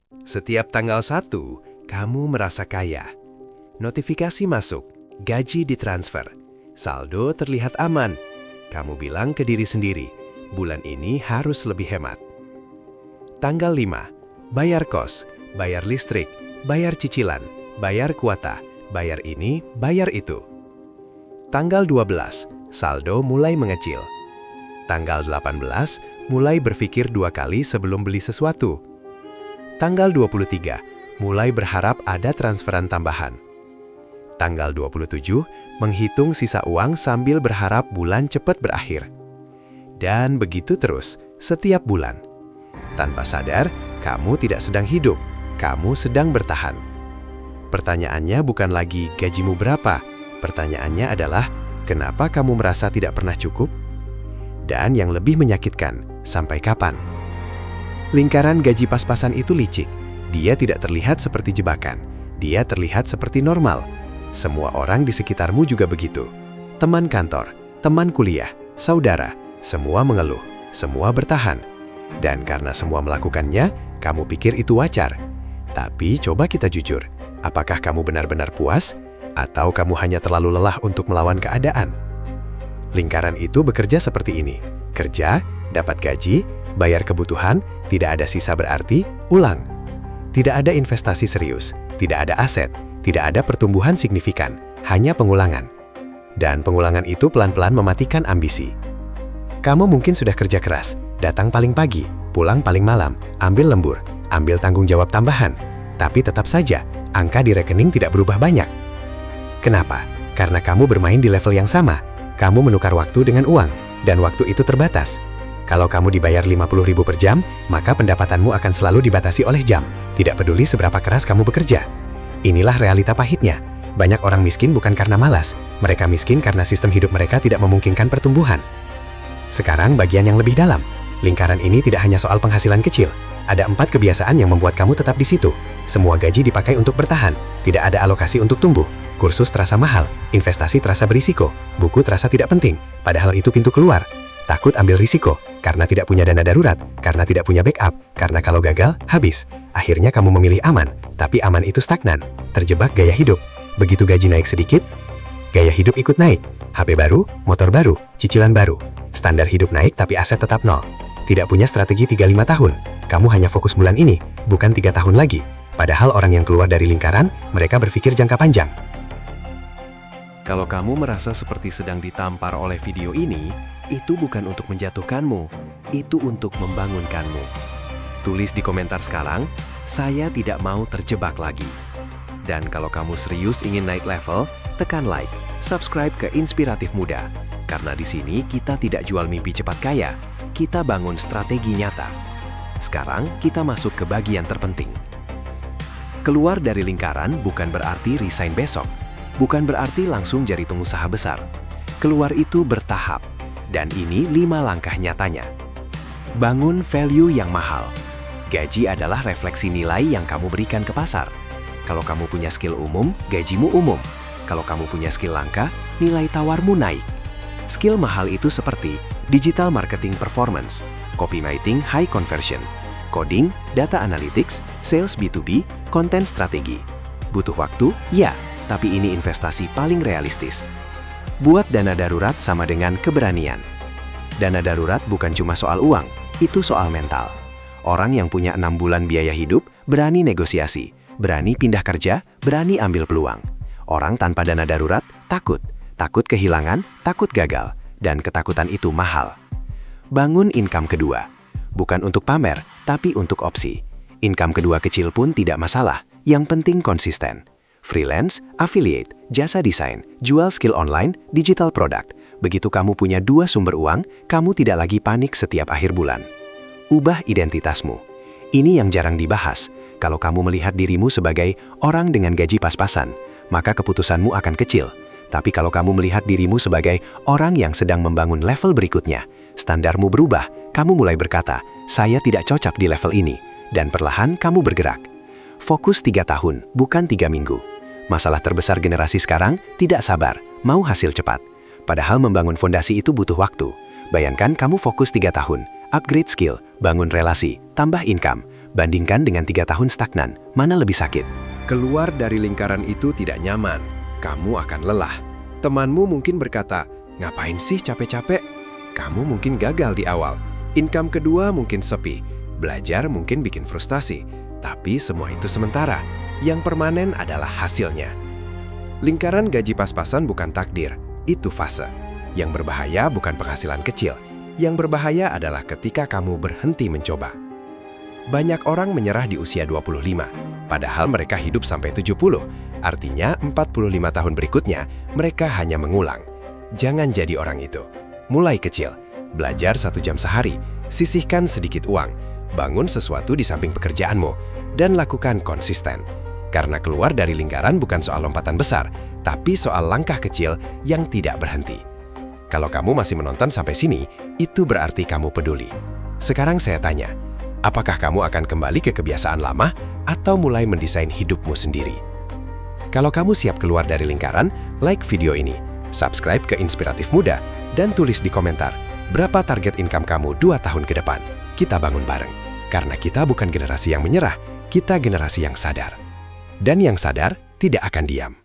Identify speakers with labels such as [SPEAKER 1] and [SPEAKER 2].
[SPEAKER 1] Setiap tanggal 1, kamu merasa kaya. Notifikasi masuk, gaji ditransfer, saldo terlihat aman. Kamu bilang ke diri sendiri, bulan ini harus lebih hemat. Tanggal 5, bayar kos, bayar listrik, bayar cicilan, bayar kuota, bayar ini, bayar itu. Tanggal 12, saldo mulai mengecil. Tanggal 18, mulai berpikir 2 kali sebelum beli sesuatu. Tanggal 23, mulai berharap ada transferan tambahan. Tanggal 27, menghitung sisa uang sambil berharap bulan cepat berakhir. Dan begitu terus, setiap bulan. Tanpa sadar, kamu tidak sedang hidup, kamu sedang bertahan. Pertanyaannya bukan lagi gajimu berapa, pertanyaannya adalah kenapa kamu merasa tidak pernah cukup? Dan yang lebih menyakitkan, sampai kapan? Lingkaran gaji pas-pasan itu licik. Dia tidak terlihat seperti jebakan. Dia terlihat seperti normal. Semua orang di sekitarmu juga begitu. Teman kantor, teman kuliah, saudara, semua mengeluh, semua bertahan. Dan karena semua melakukannya, kamu pikir itu wajar. Tapi coba kita jujur, apakah kamu benar-benar puas? Atau kamu hanya terlalu lelah untuk melawan keadaan? Lingkaran itu bekerja seperti ini. Kerja, dapat gaji, bayar kebutuhan, tidak ada sisa berarti, ulang. Tidak ada investasi serius, tidak ada aset, tidak ada pertumbuhan signifikan, hanya pengulangan. Dan pengulangan itu pelan-pelan mematikan ambisi. Kamu mungkin sudah kerja keras, datang paling pagi, pulang paling malam, ambil lembur, ambil tanggung jawab tambahan. Tapi tetap saja, angka di rekening tidak berubah banyak. Kenapa? Karena kamu bermain di level yang sama. Kamu menukar waktu dengan uang, dan waktu itu terbatas. Kalau kamu dibayar 50.000 per jam, maka pendapatanmu akan selalu dibatasi oleh jam, tidak peduli seberapa keras kamu bekerja. Inilah realita pahitnya. Banyak orang miskin bukan karena malas, mereka miskin karena sistem hidup mereka tidak memungkinkan pertumbuhan. Sekarang bagian yang lebih dalam. Lingkaran ini tidak hanya soal penghasilan kecil. Ada 4 kebiasaan yang membuat kamu tetap di situ. Semua gaji dipakai untuk bertahan, tidak ada alokasi untuk tumbuh. Kursus terasa mahal, investasi terasa berisiko, buku terasa tidak penting, padahal itu pintu keluar. Takut ambil risiko, karena tidak punya dana darurat, karena tidak punya backup, karena kalau gagal, habis. Akhirnya kamu memilih aman, tapi aman itu stagnan, terjebak gaya hidup. Begitu gaji naik sedikit, gaya hidup ikut naik. HP baru, motor baru, cicilan baru. Standar hidup naik tapi aset tetap nol. Tidak punya strategi 3-5 tahun, kamu hanya fokus bulan ini, bukan 3 tahun lagi. Padahal orang yang keluar dari lingkaran, mereka berpikir jangka panjang. Kalau kamu merasa seperti sedang ditampar oleh video ini, itu bukan untuk menjatuhkanmu, itu untuk membangunkanmu. Tulis di komentar sekarang, saya tidak mau terjebak lagi. Dan kalau kamu serius ingin naik level, tekan like, subscribe ke Inspiratif Muda. Karena di sini kita tidak jual mimpi cepat kaya, kita bangun strategi nyata. Sekarang kita masuk ke bagian terpenting. Keluar dari lingkaran bukan berarti resign besok. Bukan berarti langsung jadi pengusaha besar. Keluar itu bertahap. Dan ini 5 langkah nyatanya. Bangun value yang mahal. Gaji adalah refleksi nilai yang kamu berikan ke pasar. Kalau kamu punya skill umum, gajimu umum. Kalau kamu punya skill langka, nilai tawarmu naik. Skill mahal itu seperti digital marketing performance, copywriting high conversion, coding, data analytics, sales B2B, konten strategi. Butuh waktu? Ya. Tapi ini investasi paling realistis. Buat dana darurat sama dengan keberanian. Dana darurat bukan cuma soal uang, itu soal mental. Orang yang punya 6 bulan biaya hidup, berani negosiasi, berani pindah kerja, berani ambil peluang. Orang tanpa dana darurat, takut. Takut kehilangan, takut gagal, dan ketakutan itu mahal. Bangun income kedua. Bukan untuk pamer, tapi untuk opsi. Income kedua kecil pun tidak masalah, yang penting konsisten. Freelance, affiliate, jasa desain, jual skill online, digital product. Begitu kamu punya 2 sumber uang, kamu tidak lagi panik setiap akhir bulan. Ubah identitasmu. Ini yang jarang dibahas. Kalau kamu melihat dirimu sebagai orang dengan gaji pas-pasan, maka keputusanmu akan kecil. Tapi kalau kamu melihat dirimu sebagai orang yang sedang membangun level berikutnya, standarmu berubah, kamu mulai berkata, saya tidak cocok di level ini. Dan perlahan kamu bergerak. Fokus 3 tahun, bukan 3 minggu. Masalah terbesar generasi sekarang tidak sabar, mau hasil cepat. Padahal membangun fondasi itu butuh waktu. Bayangkan kamu fokus 3 tahun, upgrade skill, bangun relasi, tambah income. Bandingkan dengan 3 tahun stagnan, mana lebih sakit?
[SPEAKER 2] Keluar dari lingkaran itu tidak nyaman. Kamu akan lelah. Temanmu mungkin berkata, "Ngapain sih capek-capek?" Kamu mungkin gagal di awal. Income kedua mungkin sepi. Belajar mungkin bikin frustasi. Tapi semua itu sementara. Yang permanen adalah hasilnya. Lingkaran gaji pas-pasan bukan takdir, itu fase. Yang berbahaya bukan penghasilan kecil. Yang berbahaya adalah ketika kamu berhenti mencoba. Banyak orang menyerah di usia 25, padahal mereka hidup sampai 70. Artinya 45 tahun berikutnya, mereka hanya mengulang. Jangan jadi orang itu. Mulai kecil, belajar 1 jam sehari, sisihkan sedikit uang, bangun sesuatu di samping pekerjaanmu, dan lakukan konsisten. Karena keluar dari lingkaran bukan soal lompatan besar, tapi soal langkah kecil yang tidak berhenti. Kalau kamu masih menonton sampai sini, itu berarti kamu peduli. Sekarang saya tanya, apakah kamu akan kembali ke kebiasaan lama atau mulai mendesain hidupmu sendiri? Kalau kamu siap keluar dari lingkaran, like video ini, subscribe ke Inspiratif Muda, dan tulis di komentar berapa target income kamu 2 tahun ke depan. Kita bangun bareng. Karena kita bukan generasi yang menyerah, kita generasi yang sadar. Dan yang sadar tidak akan diam.